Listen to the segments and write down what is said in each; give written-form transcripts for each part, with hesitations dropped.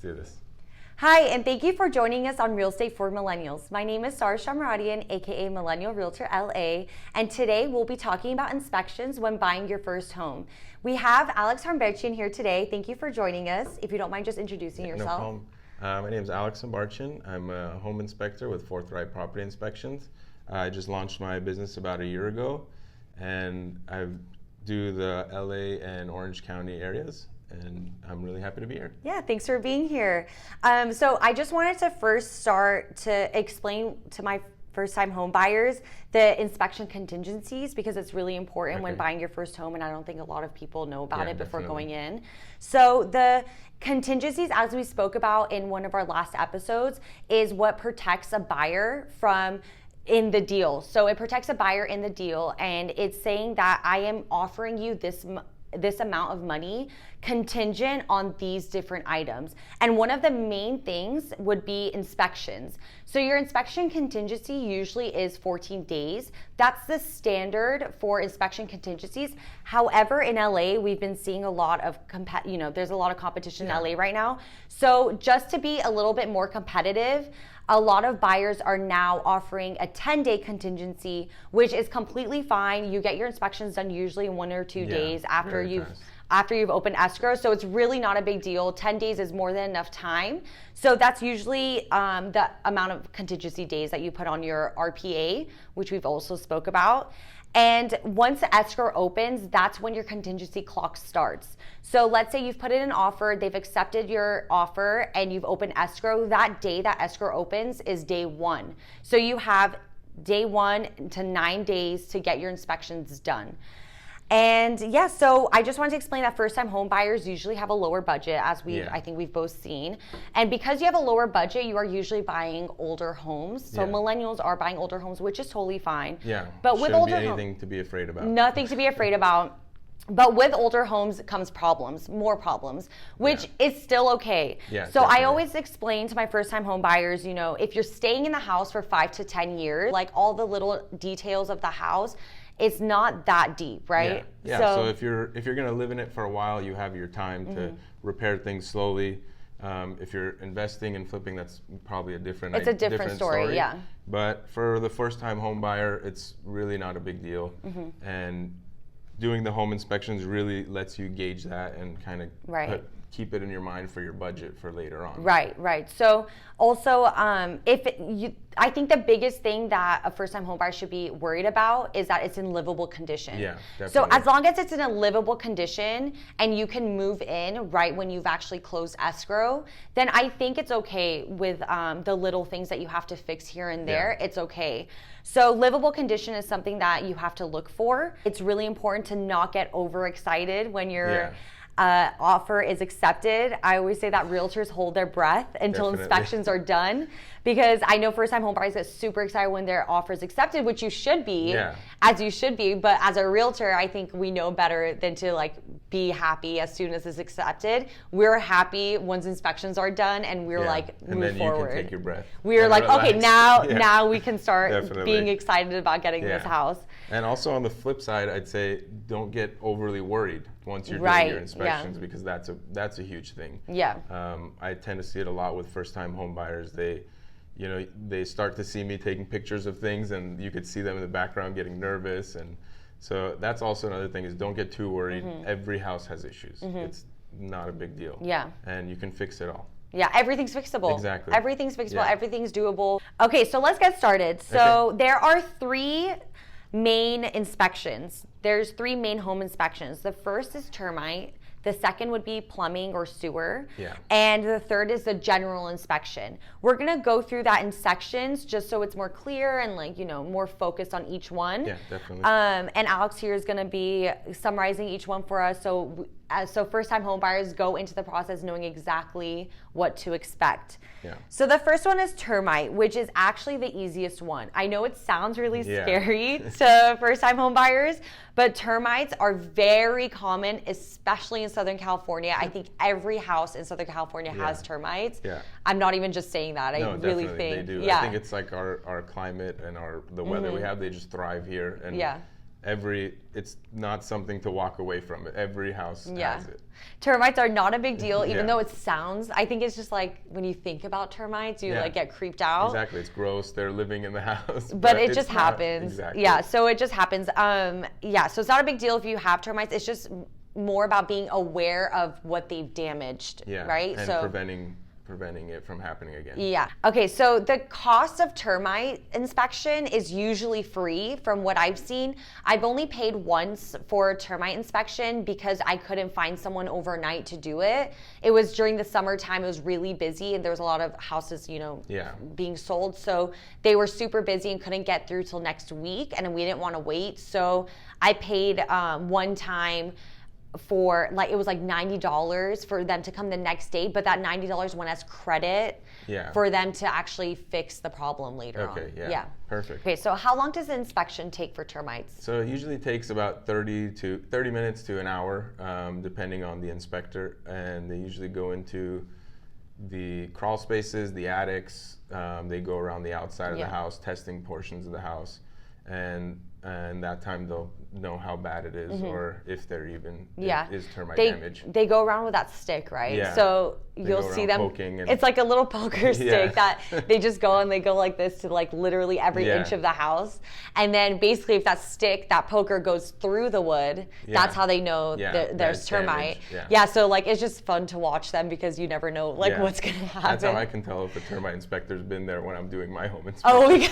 do this. Hi, and thank you for joining us on Real Estate for Millennials. My name is Sara Shahmoradian, aka Millennial Realtor LA, and today we'll be talking about inspections when buying your first home. We have Alex Hambarchian here today. Thank you for joining us. If you don't mind just introducing yourself. No problem. My name is Alex Hambarchian. I'm a home inspector with Forthright Property Inspections. I just launched my business about a year ago, and I do the LA and Orange County areas. And I'm really happy to be here. Yeah, thanks for being here. So I just wanted to first start to explain to my first-time home buyers the inspection contingencies, because it's really important when buying your first home, and I don't think a lot of people know about it before going in. So the contingencies, as we spoke about in one of our last episodes, is what protects a buyer from in the deal. So it protects a buyer in the deal, and it's saying that I am offering you this amount of money contingent on these different items. And one of the main things would be inspections. So your inspection contingency usually is 14 days. That's the standard for inspection contingencies. However, in LA, we've been seeing a lot of, there's a lot of competition in LA right now. So just to be a little bit more competitive, a lot of buyers are now offering a 10-day contingency, which is completely fine. You get your inspections done usually in 1 or 2 days after you've opened escrow. So it's really not a big deal. 10 days is more than enough time. So that's usually the amount of contingency days that you put on your RPA, which we've also spoke about. And once the escrow opens, that's when your contingency clock starts. So let's say you've put in an offer, they've accepted your offer, and you've opened escrow. That day that escrow opens is day one. So you have day 1 to 9 days to get your inspections done. And yeah, so I just wanted to explain that first-time home buyers usually have a lower budget, as I think we've both seen. And because you have a lower budget, you are usually buying older homes. So millennials are buying older homes, which is totally fine. Yeah, but with older homes, anything to be afraid about. Nothing to be afraid about. But with older homes comes problems, more problems, which is still okay. Yeah, so definitely. I always explain to my first-time home buyers, if you're staying in the house for 5 to 10 years, like all the little details of the house, it's not that deep, right? Yeah. So if you're gonna live in it for a while, you have your time to repair things slowly. If you're investing and flipping, that's probably a different story. Yeah. But for the first-time home buyer, it's really not a big deal. And doing the home inspections really lets you gauge that and kind of keep it in your mind for your budget for later on. Right. So also, I think the biggest thing that a first-time home buyer should be worried about is that it's in livable condition. Yeah, definitely. So as long as it's in a livable condition and you can move in right when you've actually closed escrow, then I think it's okay with the little things that you have to fix here and there. It's okay. So livable condition is something that you have to look for. It's really important to not get overexcited when your offer is accepted. I always say that realtors hold their breath until inspections are done, because I know first-time home buyers get super excited when their offer is accepted, which you should be, as you should be. But as a realtor, I think we know better than to be happy as soon as it's accepted. We're happy once inspections are done, and we're move forward. You can take your breath. We're like, relax. Okay, now we can start being excited about getting this house. And also on the flip side, I'd say don't get overly worried once you're doing your inspections, because that's a huge thing. I tend to see it a lot with first-time home buyers. They start to see me taking pictures of things, and you could see them in the background getting nervous. And so that's also another thing, is don't get too worried. Every house has issues. It's not a big deal. And you can fix it all. Yeah, everything's fixable. Exactly. Everything's fixable. Everything's doable. Okay, so let's get started. So there are 3 main inspections. There's 3 main home inspections. The first is termite. The second would be plumbing or sewer. And the third is the general inspection. We're gonna go through that in sections just so it's more clear and more focused on each one. Yeah, definitely. And Alex here is gonna be summarizing each one for us. So first-time home buyers go into the process knowing exactly what to expect. So the first one is termite, which is actually the easiest one. I know it sounds really scary to first-time home buyers, but termites are very common, especially in Southern California. I think every house in Southern California has termites. I'm not even just saying that. I really think they do. I think it's like our climate and the weather we have. They just thrive here. And it's not something to walk away from. Every house has it. Termites are not a big deal, even though it sounds, I think it's just like when you think about termites, you like get creeped out. Exactly. It's gross. They're living in the house. But it just happens. Exactly. Yeah. So it just happens. So it's not a big deal if you have termites. It's just more about being aware of what they've damaged. Right. And preventing it from happening again. Yeah. Okay, so the cost of termite inspection is usually free from what I've seen. I've only paid once for a termite inspection because I couldn't find someone overnight to do it. It was during the summertime. It was really busy and there was a lot of houses, being sold. So they were super busy and couldn't get through till next week, and we didn't want to wait. So I paid one time for it was like $90 for them to come the next day, but that $90 went as credit for them to actually fix the problem later on. Yeah. Perfect. Okay, so how long does the inspection take for termites? So it usually takes about 30 minutes to an hour, depending on the inspector, and they usually go into the crawl spaces, the attics. They go around the outside of the house, testing portions of the house, and that time they'll know how bad it is or if there even is termite damage. They go around with that stick, right? Yeah. So you'll see them poking, it's like a little poker stick that they just go and they go like this to like literally every inch of the house. And then basically if that poker goes through the wood, that's how they know there's termite. So like it's just fun to watch them because you never know what's gonna happen. That's how I can tell if a termite inspector's been there when I'm doing my home inspection.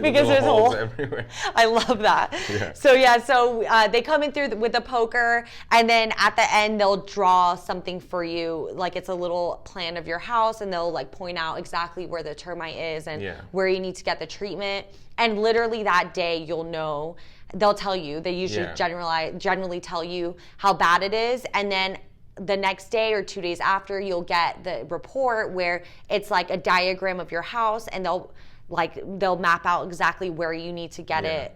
Because there's holes everywhere. I love that. So they come in through with the poker, and then at the end they'll draw something for you, like it's a little plan of your house, and they'll like point out exactly where the termite is and where you need to get the treatment. And literally that day you'll know. They'll tell you. They usually generally tell you how bad it is, and then the next day or 2 days after you'll get the report where it's like a diagram of your house, and they'll map out exactly where you need to get it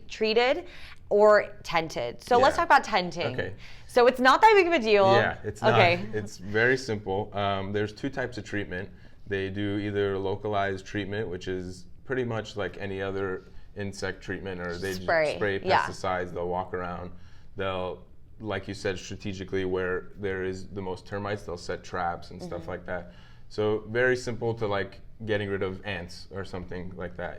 treated or tented. So let's talk about tenting. Okay. So it's not that big of a deal. Yeah, it's not. It's very simple. There's two types of treatment. They do either localized treatment, which is pretty much like any other insect treatment, or they just spray pesticides. They'll walk around. They'll, like you said, strategically where there is the most termites, they'll set traps and stuff like that. So very simple to like getting rid of ants or something like that,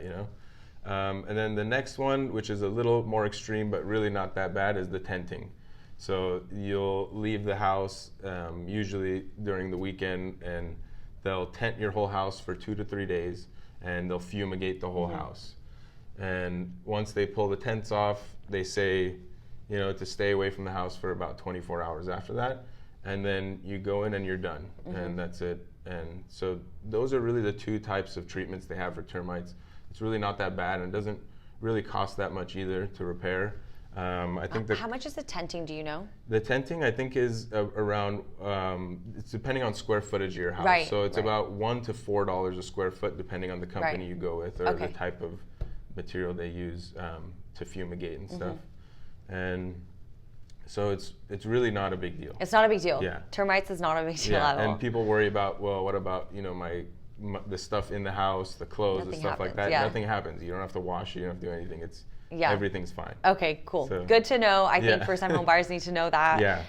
And then the next one, which is a little more extreme but really not that bad, is the tenting. So you'll leave the house usually during the weekend, and they'll tent your whole house for 2 to 3 days, and they'll fumigate the whole house. And once they pull the tents off, they say, to stay away from the house for about 24 hours after that. And then you go in and you're done, and that's it. And so those are really the two types of treatments they have for termites. It's really not that bad, and it doesn't really cost that much either to repair. I think how much is the tenting? Do you know? The tenting, I think, is around. It's depending on square footage of your house. So it's about $1 to $4 a square foot, depending on the company you go with or the type of material they use to fumigate and stuff. And so it's really not a big deal. It's not a big deal. Yeah. Termites is not a big deal at all. And people worry about, well, what about the stuff in the house, the clothes, the stuff like that. Nothing happens. You don't have to wash it. You don't have to do anything. Everything's fine. Okay, cool. So, good to know. I think first-time home buyers need to know that.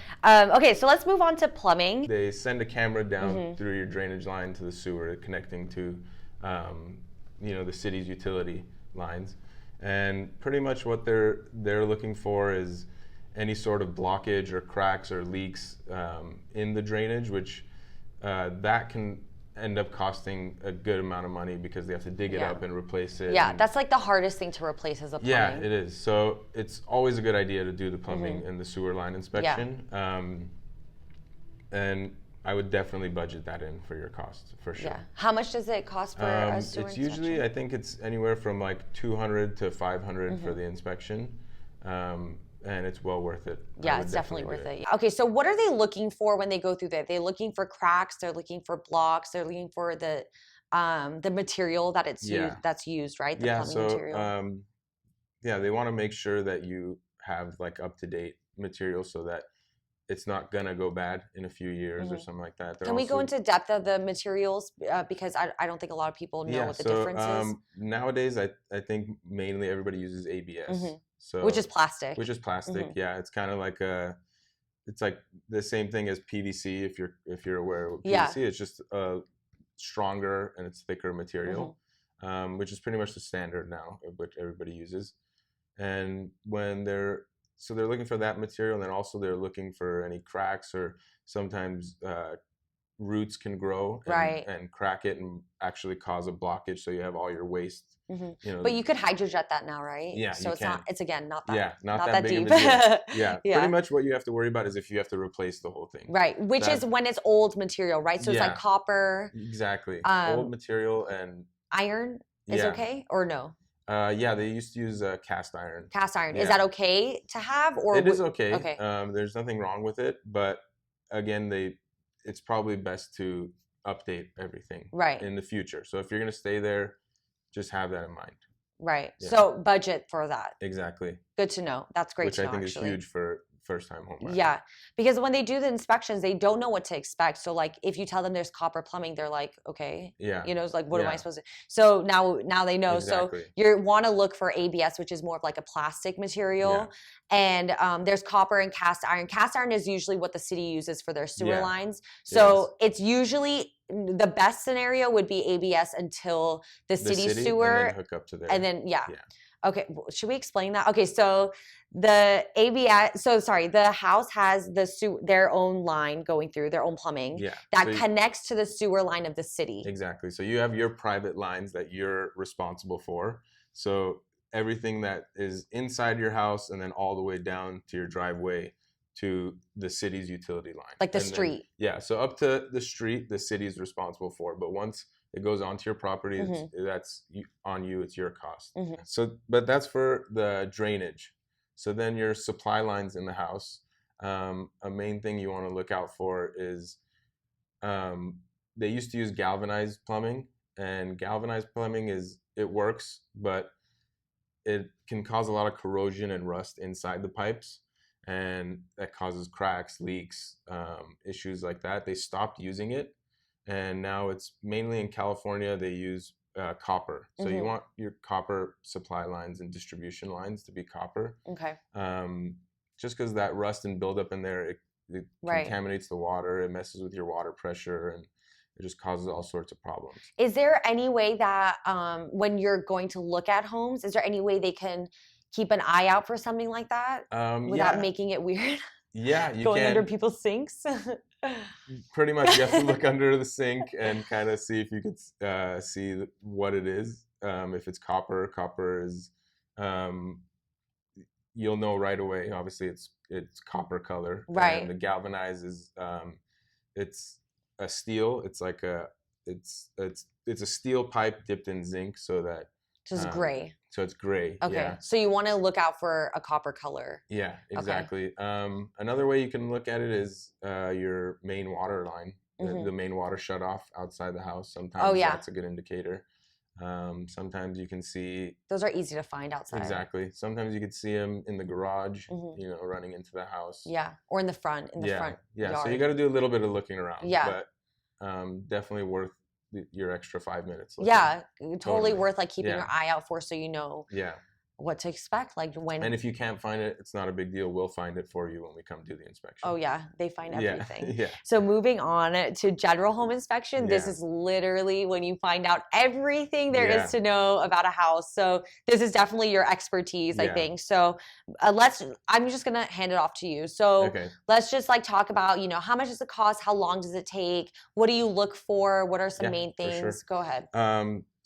Okay, so let's move on to plumbing. They send a camera down through your drainage line to the sewer, connecting to, the city's utility lines, and pretty much what they're looking for is any sort of blockage or cracks or leaks in the drainage, which that can end up costing a good amount of money because they have to dig it up and replace it. Yeah, that's like the hardest thing to replace is a plumbing. Yeah, it is. So it's always a good idea to do the plumbing and the sewer line inspection. And I would definitely budget that in for your costs, for sure. Yeah. How much does it cost for a sewer inspection? It's usually, I think it's anywhere from like $200 to $500 for the inspection. And it's well worth it. Yeah, it's definitely worth it. Okay, so what are they looking for when they go through that? They're looking for cracks, they're looking for blocks, they're looking for the material that that's used, right? The plumbing material. They want to make sure that you have like up-to-date material so that it's not gonna go bad in a few years or something like that. Can we go into depth of the materials because I don't think a lot of people know what the difference is. Nowadays, I think mainly everybody uses ABS, so which is plastic. Yeah, it's kind of like it's like the same thing as PVC if you're aware of PVC. It's just a stronger and it's thicker material, which is pretty much the standard now, which everybody uses. And when they're looking for that material, and then also they're looking for any cracks, or sometimes roots can grow and crack it and actually cause a blockage, so you have all your waste. But you could hydrojet that now, right? Yeah, so it's not. It's again not that. Not that big deep. Of a deal. Pretty much what you have to worry about is if you have to replace the whole thing. Right, which is when it's old material, right? So it's like copper. Exactly. Old material and iron is okay or no? They used to use cast iron. Cast iron. Is that okay to have, or it is okay? Okay. There's nothing wrong with it, but again, it's probably best to update everything in the future. So if you're gonna stay there, just have that in mind. Right. Yeah. So budget for that. Exactly. Good to know. That's great to know. Which I think is huge for first-time home buyers. Yeah, because when they do the inspections, they don't know what to expect. So like, if you tell them there's copper plumbing, they're like, okay, it's like, what am I supposed to? So now they know. Exactly. So you want to look for ABS, which is more of like a plastic material, and there's copper and cast iron. Cast iron is usually what the city uses for their sewer lines. So it's usually the best scenario would be ABS until the city sewer, and then hook up to there, and then Okay, should we explain that? Okay, so the ABS, the house has their own line going through, their own plumbing that connects to the sewer line of the city. Exactly. So you have your private lines that you're responsible for. So everything that is inside your house and then all the way down to your driveway to the city's utility line. Like the street. So up to the street, the city is responsible for. But once it goes onto your property, that's on you, it's your cost. But that's for the drainage. So then your supply lines in the house, a main thing you want to look out for is they used to use galvanized plumbing, and galvanized plumbing it works, but it can cause a lot of corrosion and rust inside the pipes, and that causes cracks, leaks, issues like that. They stopped using it. And now it's mainly in California, they use copper. So you want your copper supply lines and distribution lines to be copper. Okay. Just because that rust and buildup in there, it contaminates the water, it messes with your water pressure, and it just causes all sorts of problems. Is there any way that when you're going to look at homes, is there any way they can keep an eye out for something like that without making it weird? Yeah, you going can. Under people's sinks? Pretty much, you have to look under the sink and kind of see if you could see what it is. If it's copper is, you'll know right away. Obviously, it's copper color. Right. And the galvanized is, it's a steel. It's like it's a steel pipe dipped in zinc, so that. So it's gray. So it's gray. Okay. Yeah. So you want to look out for a copper color. Yeah, exactly. Okay. Another way you can look at it is your main water line, the main water shutoff outside the house. Sometimes that's a good indicator. Sometimes you can see. Those are easy to find outside. Exactly. Sometimes you could see them in the garage, running into the house. Yeah, or in the front, front yard. So you got to do a little bit of looking around. Yeah. But definitely worth your extra 5 minutes. Totally worth keeping your eye out for, so you know what to expect, when. And if you can't find it, it's not a big deal. We'll find it for you when we come do the inspection. Oh yeah, they find everything. Yeah. So moving on to general home inspection, this is literally when you find out everything there is to know about a house. So this is definitely your expertise, I think. So I'm just gonna hand it off to you. So let's just talk about, how much does it cost? How long does it take? What do you look for? What are some main things? Sure. Go ahead.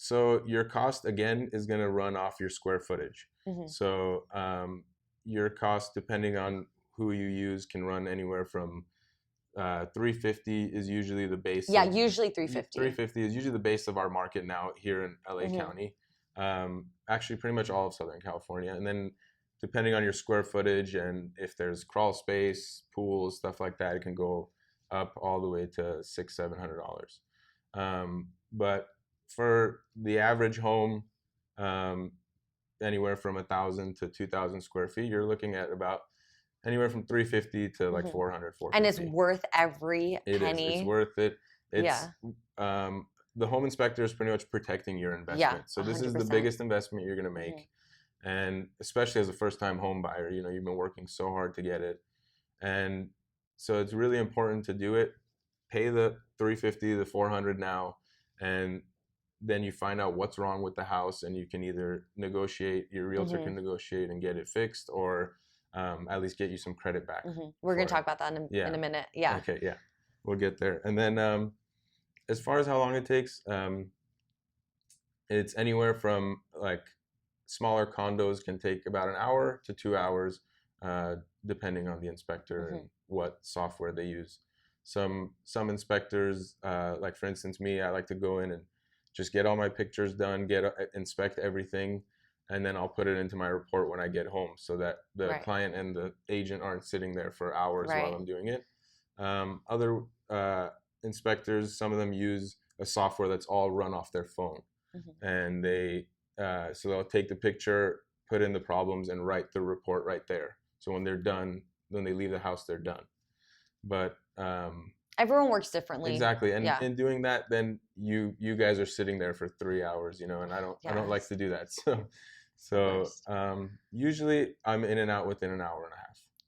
So your cost, again, is going to run off your square footage. So your cost, depending on who you use, can run anywhere from $350 is usually the base. Yeah, usually $350. $350 is usually the base of our market now here in LA County. Actually, pretty much all of Southern California. And then depending on your square footage and if there's crawl space, pools, stuff like that, it can go up all the way to $600-700. But for the average home, anywhere from 1,000 to 2,000 square feet, you're looking at about anywhere from $350 to like $400, $450. And it's worth every penny. It's worth it. It's the home inspector is pretty much protecting your investment. So this 100%. Is the biggest investment you're going to make. And especially as a first-time home buyer, you know, you've been working so hard to get it. And so it's really important to do it. Pay the $350, the $400 now, and then you find out what's wrong with the house, and you can either negotiate, your realtor can negotiate and get it fixed, or at least get you some credit back. We're going to talk about that in a minute. Yeah. Okay, yeah. We'll get there. And then as far as how long it takes, it's anywhere from like smaller condos can take about an hour to 2 hours, depending on the inspector and what software they use. Some inspectors, like for instance me, I like to go in and just get all my pictures done, inspect everything, and then I'll put it into my report when I get home, so that the client and the agent aren't sitting there for hours while I'm doing it. Other inspectors, some of them use a software that's all run off their phone, and so they'll take the picture, put in the problems, and write the report right there. So when they're done, when they leave the house, they're done. But everyone works differently. Exactly, and in doing that, then you guys are sitting there for 3 hours, you know, and I don't like to do that. So usually I'm in and out within an hour and a half.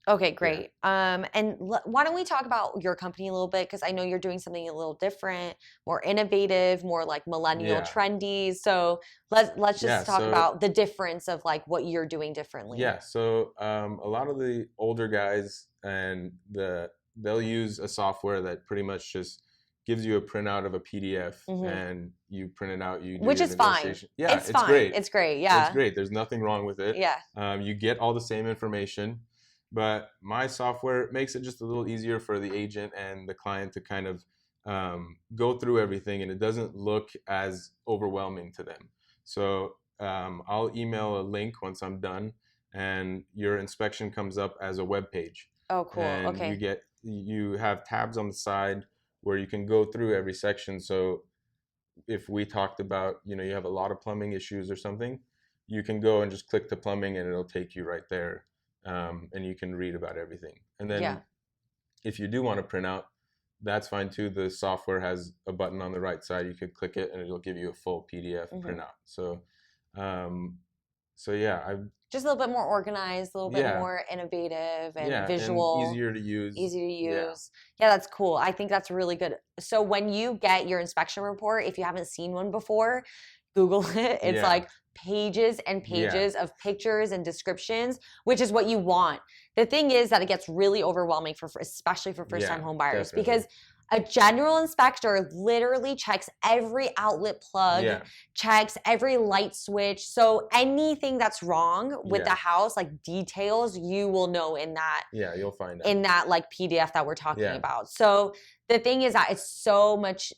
Okay, great. And why don't we talk about your company a little bit? Because I know you're doing something a little different, more innovative, more like millennial trendy. So let's just talk about the difference of like what you're doing differently. Yeah. So a lot of the older guys they'll use a software that pretty much just gives you a printout of a PDF and you print it out. Which is fine. Yeah, it's fine. Great. It's great. Yeah. It's great. There's nothing wrong with it. Yeah. You get all the same information. But my software makes it just a little easier for the agent and the client to kind of go through everything, and it doesn't look as overwhelming to them. So I'll email a link once I'm done, and your inspection comes up as a web page. Oh, cool. And okay. You have tabs on the side where you can go through every section. So if we talked about, you know, you have a lot of plumbing issues or something, you can go and just click the plumbing, and it'll take you right there. And you can read about everything. And then if you do want to print out, that's fine too. The software has a button on the right side. You could click it and it'll give you a full PDF printout. So, I've just a little bit more organized, a little bit more innovative and visual. And easier to use. Easy to use. Yeah, that's cool. I think that's really good. So when you get your inspection report, if you haven't seen one before, Google it. It's like pages and pages of pictures and descriptions, which is what you want. The thing is that it gets really overwhelming especially for first-time home buyers, because a general inspector literally checks every outlet plug, checks every light switch. So anything that's wrong with the house, like details, you will know in that. Yeah, you'll find out. In that like PDF that we're talking about. So the thing is that it's so much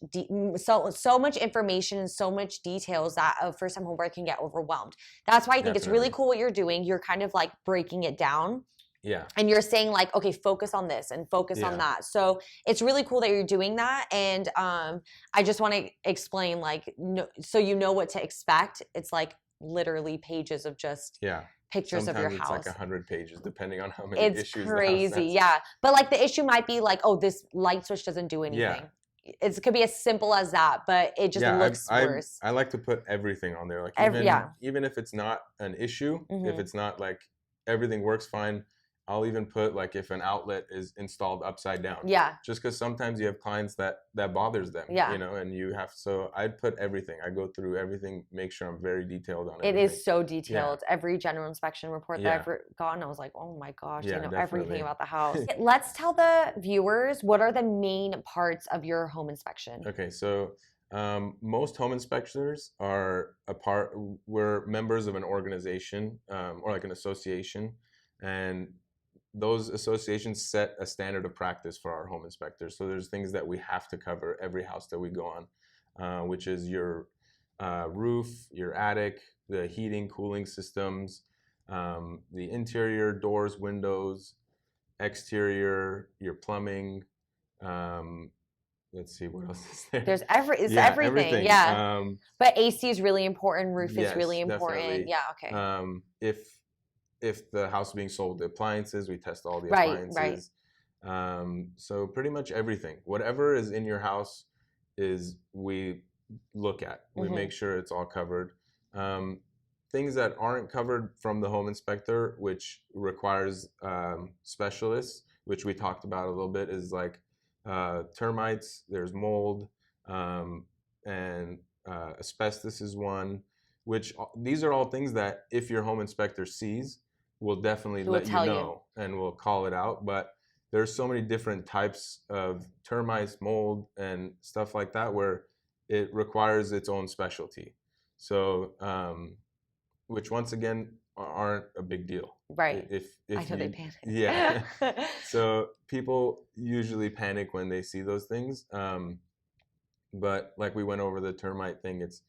so much information and so much details that a first-time home buyer can get overwhelmed. That's why I think it's really cool what you're doing. You're kind of like breaking it down. Yeah. And you're saying like, okay, focus on this and focus on that. So it's really cool that you're doing that. And I just want to explain like, so you know what to expect. It's like literally pages of just pictures of your house. Sometimes it's like 100 pages, depending on how many issues. It's crazy, But like the issue might be like, oh, this light switch doesn't do anything. It could be as simple as that, but it just looks worse. I like to put everything on there. Like even if it's not an issue, if it's not like everything works fine, I'll even put like if an outlet is installed upside down. Yeah. Just because sometimes you have clients that bothers them. Yeah. You know, and so I'd put everything. I go through everything, make sure I'm very detailed on everything. It is so detailed. Yeah. Every general inspection report that I've gotten, I was like, oh my gosh, I know everything about the house. Let's tell the viewers, what are the main parts of your home inspection? Okay, so most home inspectors we're members of an organization or like an association, and those associations set a standard of practice for our home inspectors. So there's things that we have to cover every house that we go on, which is your roof, your attic, the heating, cooling systems, the interior, doors, windows, exterior, your plumbing. Let's see, what else is there? There's everything. But AC is really important. Roof is really important. Definitely. Yeah, okay. if the house is being sold, the appliances, we test all the appliances. So pretty much everything, whatever is in your house, is we look at. We make sure it's all covered. Things that aren't covered from the home inspector, which requires specialists, which we talked about a little bit, is like termites, there's mold, and asbestos is one, which these are all things that if your home inspector sees, will definitely let you know and will call it out. But there's so many different types of termites, mold, and stuff like that where it requires its own specialty. So, which once again aren't a big deal. Right. If I know they panic. Yeah. So people usually panic when they see those things. But like we went over the termite thing, it's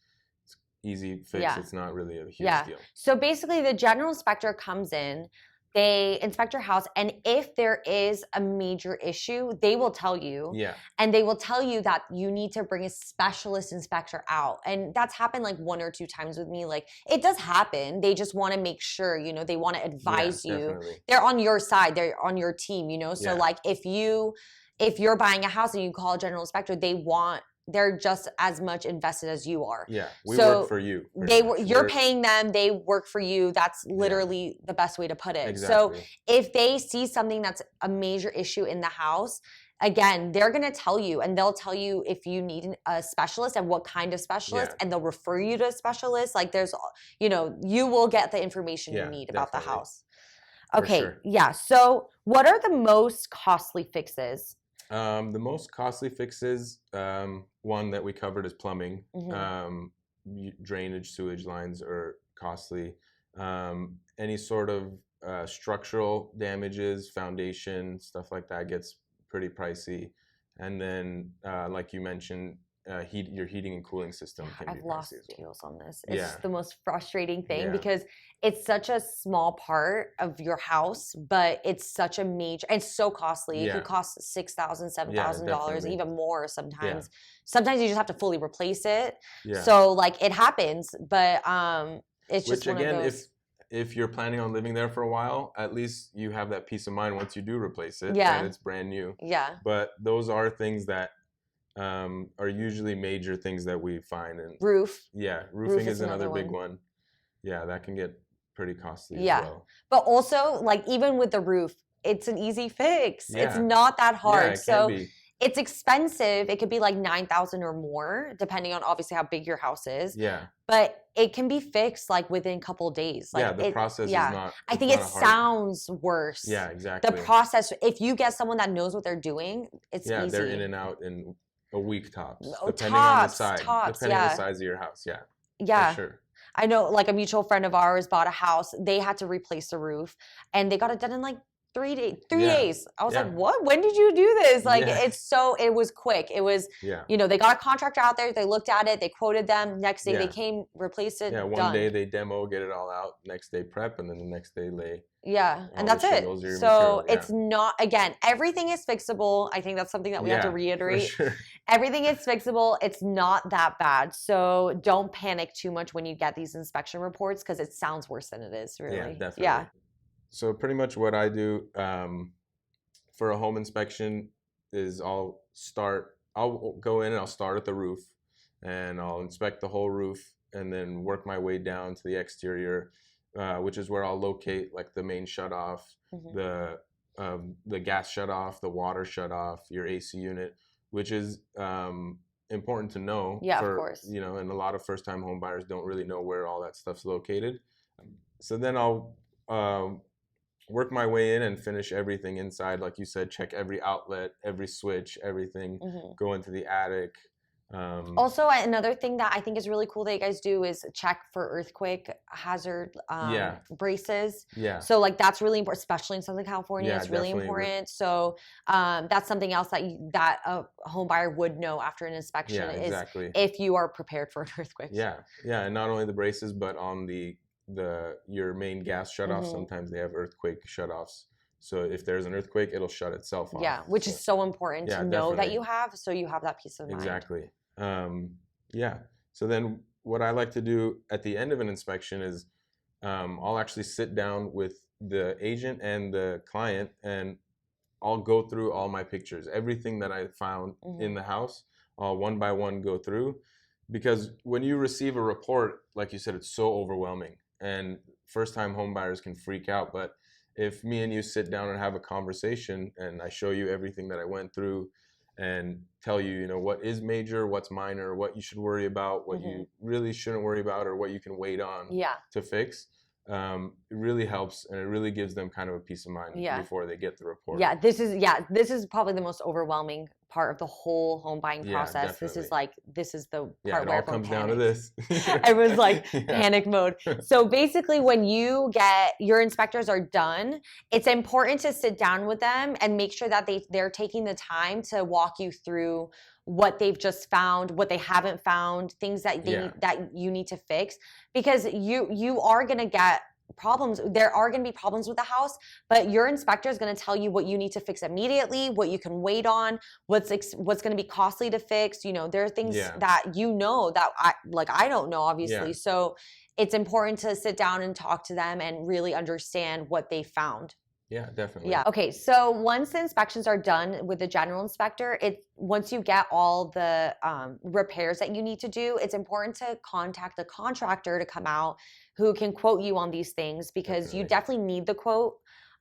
easy fix. Yeah. It's not really a huge deal. So basically the general inspector comes in, they inspect your house, and if there is a major issue, they will tell you. Yeah. And they will tell you that you need to bring a specialist inspector out. And that's happened like 1 or 2 times with me. Like, it does happen. They just want to make sure, you know, they want to advise you. Definitely. They're on your side. They're on your team, you know? So like if you're buying a house and you call a general inspector, they're just as much invested as you are. Yeah, we work for you. You're paying them, they work for you. That's literally the best way to put it. Exactly. So if they see something that's a major issue in the house, again, they're going to tell you, and they'll tell you if you need a specialist and what kind of specialist, and they'll refer you to a specialist. Like there's, you know, you will get the information you need about the house. Okay, so what are the most costly fixes? The most costly fixes, one that we covered is plumbing. Drainage, sewage lines are costly. Any sort of structural damages, foundation, stuff like that gets pretty pricey. And then, like you mentioned, your heating and cooling system can be pricey. I've lost as well. deals on this. It's just the most frustrating thing because it's such a small part of your house, but it's such a major, it's so costly. It could cost $6,000, $7,000, even more sometimes. Sometimes you just have to fully replace it. So like it happens, but it's just one of those. If you're planning on living there for a while, at least you have that peace of mind once you do replace it and it's brand new. But those are things that are usually major things that we find. And roofing is another big one. Yeah, that can get pretty costly as well. But also, like even with the roof, it's an easy fix. It's not that hard. It can be. It's expensive. It could be like $9,000 or more, depending on obviously how big your house is. But it can be fixed like within a couple of days. Like the process is not. I think it sounds worse. Yeah, exactly. The process. If you get someone that knows what they're doing, it's easy. They're in and out in a week tops, depending on the size. Depending on the size of your house. Yeah. For sure. I know, like a mutual friend of ours bought a house. They had to replace the roof, and they got it done in like 3 days. 3 days. I was like, what? When did you do this? Like, it was quick. It was, you know, they got a contractor out there. They looked at it. They quoted them. Next day they came, replaced it. One day they demo, get it all out. Next day prep, and then the next day lay. And that's it. So it's not, again, everything is fixable. I think that's something that we have to reiterate. For sure. Everything is fixable. It's not that bad. So don't panic too much when you get these inspection reports because it sounds worse than it is, really. Yeah, definitely. So pretty much what I do for a home inspection is I'll go in and I'll start at the roof and I'll inspect the whole roof and then work my way down to the exterior, which is where I'll locate like the main shutoff, the gas shutoff, the water shutoff, your AC unit, which is important to know. Of course. You know, and a lot of first-time home buyers don't really know where all that stuff's located. So then I'll work my way in and finish everything inside. Like you said, check every outlet, every switch, everything, go into the attic. Also, another thing that I think is really cool that you guys do is check for earthquake hazard braces. So like that's really important, especially in Southern California. It's really important. So that's something else that a home buyer would know after an inspection is if you are prepared for an earthquake. And not only the braces, but on your main gas shutoff, sometimes they have earthquake shutoffs. So if there's an earthquake, it'll shut itself off. Which is so important to know that you have, so you have that peace of mind. Exactly. So then what I like to do at the end of an inspection is I'll actually sit down with the agent and the client, and I'll go through all my pictures, everything that I found in the house. I'll one by one go through, because when you receive a report, like you said, it's so overwhelming, and first-time home buyers can freak out. But if me and you sit down and have a conversation, and I show you everything that I went through, and tell you, you know, what is major, what's minor, what you should worry about, what you really shouldn't worry about, or what you can wait on to fix, it really helps, and it really gives them kind of a peace of mind before they get the report. This is probably the most overwhelming part of the whole home buying process. Definitely. This is the part where it all comes down to this. Everyone's like panic mode. So basically, when you get your inspectors are done, it's important to sit down with them and make sure that they're taking the time to walk you through what they've just found, what they haven't found, things that that you need to fix, because you are going to get problems. There are going to be problems with the house, but your inspector is going to tell you what you need to fix immediately, what you can wait on, what's going to be costly to fix. You know, there are things that that I don't know, obviously. So it's important to sit down and talk to them and really understand what they found. Yeah, definitely. Yeah. Okay. So once the inspections are done with the general inspector, once you get all the repairs that you need to do, it's important to contact the contractor to come out who can quote you on these things, because you definitely need the quote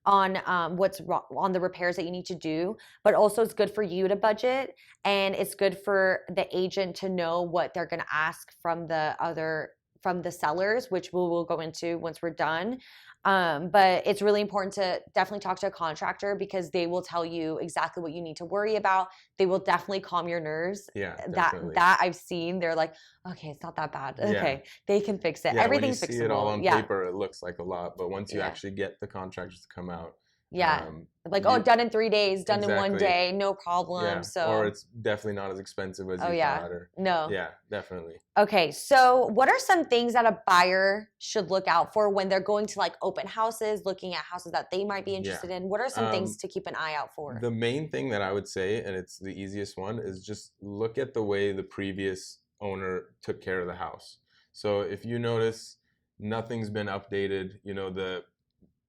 on what's wrong, on the repairs that you need to do. But also, it's good for you to budget, and it's good for the agent to know what they're going to ask from the sellers, which we'll go into once we're done. But it's really important to definitely talk to a contractor, because they will tell you exactly what you need to worry about. They will definitely calm your nerves. Yeah, that I've seen. They're like, okay, it's not that bad. Okay, they can fix it. Everything's fixable. When you see it all on paper, it looks like a lot, but once you actually get the contractors to come out, done in 3 days, done in 1 day, no problem. Yeah. So, or it's definitely not as expensive as you thought. No. Yeah, definitely. Okay, so what are some things that a buyer should look out for when they're going to like open houses, looking at houses that they might be interested in? What are some things to keep an eye out for? The main thing that I would say, and it's the easiest one, is just look at the way the previous owner took care of the house. So if you notice nothing's been updated, you know,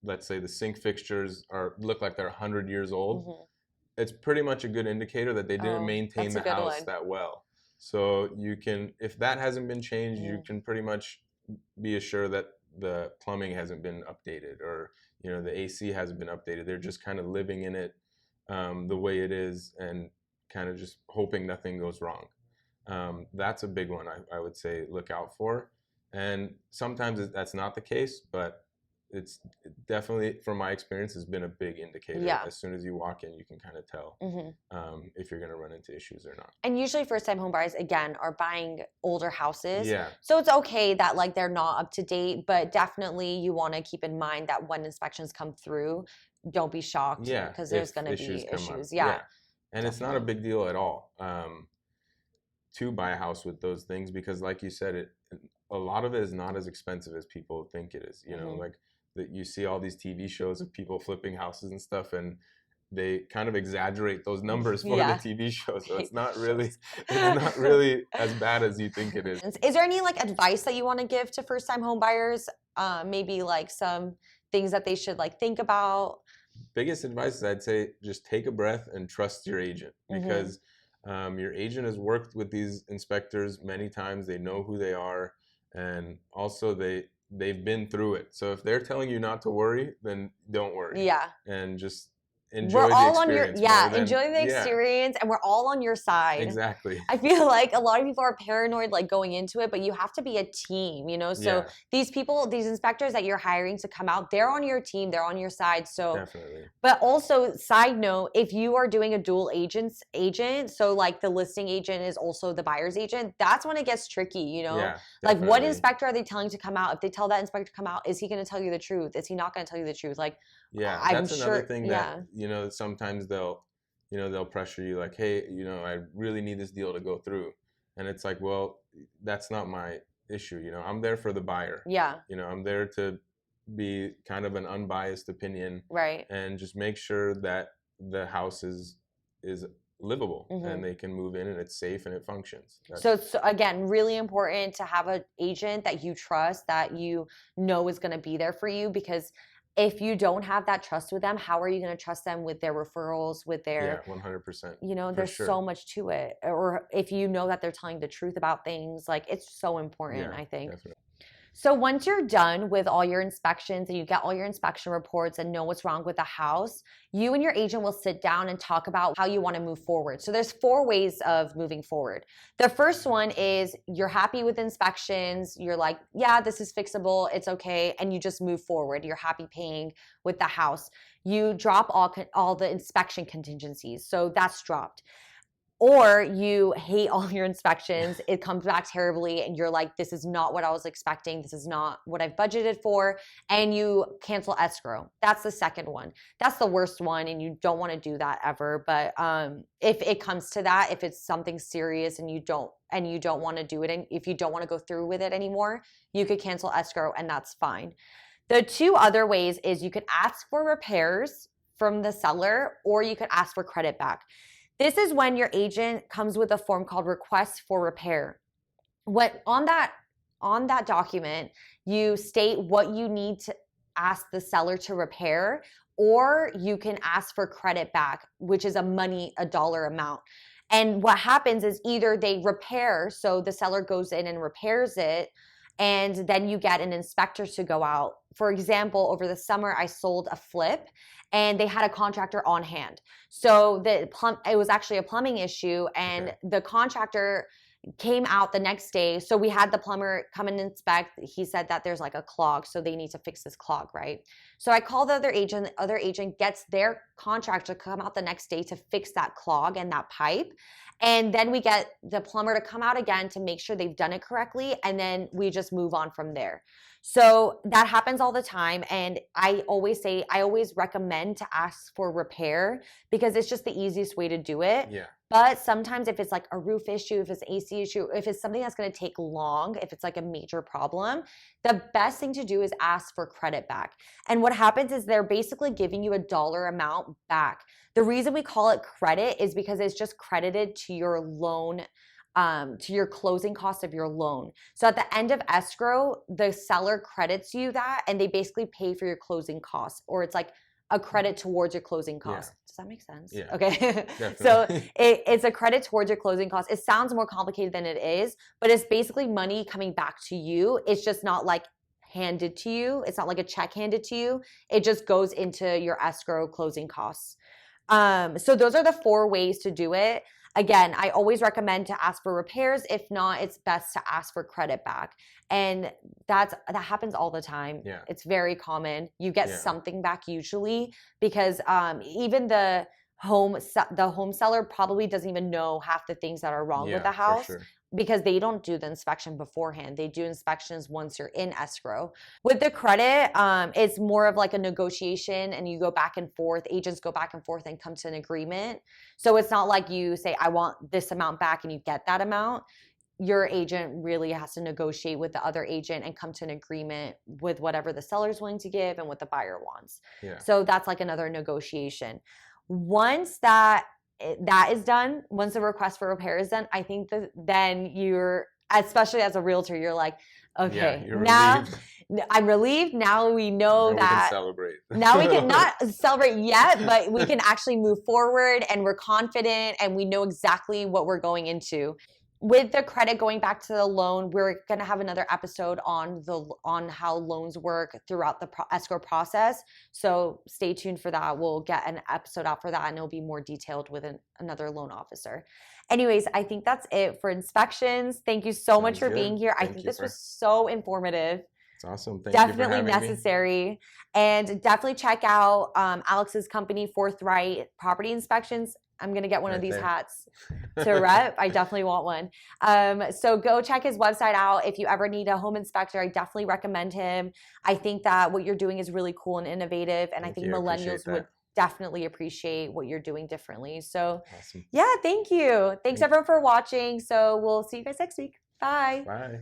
let's say the sink fixtures look like they're 100 years old, it's pretty much a good indicator that they didn't maintain the house that well. So you can, if that hasn't been changed, you can pretty much be assured that the plumbing hasn't been updated, or, you know, the AC hasn't been updated. They're just kind of living in it the way it is, and kind of just hoping nothing goes wrong. That's a big one I would say look out for. And sometimes that's not the case, but it's definitely, from my experience, has been a big indicator. As soon as you walk in, you can kind of tell if you're going to run into issues or not. And usually first-time home buyers, again, are buying older houses. So it's okay that like they're not up to date, but definitely you want to keep in mind that when inspections come through, don't be shocked, because there's going to be issues. And it's not a big deal at all to buy a house with those things, because like you said, a lot of it is not as expensive as people think it is. You know, like that you see all these TV shows of people flipping houses and stuff, and they kind of exaggerate those numbers for the TV show. So it's not really as bad as you think it is. Is there any like advice that you want to give to first-time home buyers? Maybe like some things that they should like think about? Biggest advice is, I'd say, just take a breath and trust your agent, because your agent has worked with these inspectors many times. They know who they are, and also they've been through it. So if they're telling you not to worry, then don't worry. And just enjoy the experience. Enjoy the experience, and we're all on your side. Exactly. I feel like a lot of people are paranoid like going into it, but you have to be a team, you know? So these people, these inspectors that you're hiring to come out, they're on your team, they're on your side. So definitely. But also, side note, if you are doing a dual agent, so like the listing agent is also the buyer's agent, that's when it gets tricky, you know? Like what inspector are they telling to come out? If they tell that inspector to come out, is he going to tell you the truth? Is he not going to tell you the truth? Like, that's another thing that, you know, sometimes they'll pressure you like, hey, you know, I really need this deal to go through. And it's like, well, that's not my issue. You know, I'm there for the buyer. You know, I'm there to be kind of an unbiased opinion. And just make sure that the house is livable and they can move in and it's safe and it functions. So it's, again, really important to have an agent that you trust, that you know is going to be there for you, because if you don't have that trust with them, how are you going to trust them with their referrals, with their, 100%. you know, there's so much to it. Or if you know that they're telling the truth about things, like it's so important, I think. Definitely. So once you're done with all your inspections and you get all your inspection reports and know what's wrong with the house, you and your agent will sit down and talk about how you want to move forward. So there's 4 ways of moving forward. The first one is you're happy with inspections. You're like, yeah, this is fixable. It's okay. And you just move forward. You're happy paying with the house. You drop all the inspection contingencies. So that's dropped. Or you hate all your inspections, it comes back terribly, and you're like, this is not what I was expecting, this is not what I've budgeted for, and you cancel escrow. That's the second one. That's the worst one, and you don't want to do that ever. But if it comes to that, if it's something serious and you don't want to do it, and if you don't want to go through with it anymore, you could cancel escrow, and that's fine. The 2 other ways is you could ask for repairs from the seller, or you could ask for credit back. This is when your agent comes with a form called request for repair. What on that document, you state what you need to ask the seller to repair, or you can ask for credit back, which is a dollar amount. And what happens is either they repair, so the seller goes in and repairs it, and then you get an inspector to go out. For example, over the summer, I sold a flip, and they had a contractor on hand. So it was actually a plumbing issue, and the contractor came out the next day. So we had the plumber come and inspect. He said that there's like a clog, so they need to fix this clog, right? So I called the other agent. The other agent gets their contractor to come out the next day to fix that clog and that pipe. And then we get the plumber to come out again to make sure they've done it correctly. And then we just move on from there. So that happens all the time. And I always recommend to ask for repair because it's just the easiest way to do it. Yeah. But sometimes if it's like a roof issue, if it's an AC issue, if it's something that's going to take long, if it's like a major problem, the best thing to do is ask for credit back. And what happens is they're basically giving you a dollar amount back. The reason we call it credit is because it's just credited to your loan, to your closing cost of your loan. So at the end of escrow, the seller credits you that and they basically pay for your closing costs, or it's like a credit towards your closing costs. Yeah. Does that make sense? Yeah. Okay. So it's a credit towards your closing costs. It sounds more complicated than it is, but it's basically money coming back to you. It's just not like handed to you. It's not like a check handed to you. It just goes into your escrow closing costs. So those are the 4 ways to do it. Again, I always recommend to ask for repairs. If not, it's best to ask for credit back. And that happens all the time. Yeah. It's very common. You get something back usually because even the home seller probably doesn't even know half the things that are wrong with the house. For sure. Because they don't do the inspection beforehand. They do inspections once you're in escrow. With the credit, it's more of like a negotiation and you go back and forth. Agents go back and forth and come to an agreement. So it's not like you say, I want this amount back and you get that amount. Your agent really has to negotiate with the other agent and come to an agreement with whatever the seller's willing to give and what the buyer wants. Yeah. So that's like another negotiation. Once that is done, once the request for repair is done, I think that then you're, especially as a realtor, you're like, okay, now I'm relieved. Now we know that. We can celebrate. Now we can not celebrate yet, but we can actually move forward and we're confident and we know exactly what we're going into. With the credit, going back to the loan, we're going to have another episode on how loans work throughout the escrow process. So stay tuned for that. We'll get an episode out for that and it'll be more detailed with another loan officer. Anyways, I think that's it for inspections. Thank you so much for being here. I think this was so informative. It's awesome. Definitely necessary. And definitely check out Alex's company, Forthright Property Inspections. I'm going to get one of these hats to rep. I definitely want one. So go check his website out. If you ever need a home inspector, I definitely recommend him. I think that what you're doing is really cool and innovative. And I think millennials would definitely appreciate what you're doing differently. So yeah, thank you. Thanks everyone for watching. So we'll see you guys next week. Bye. Bye.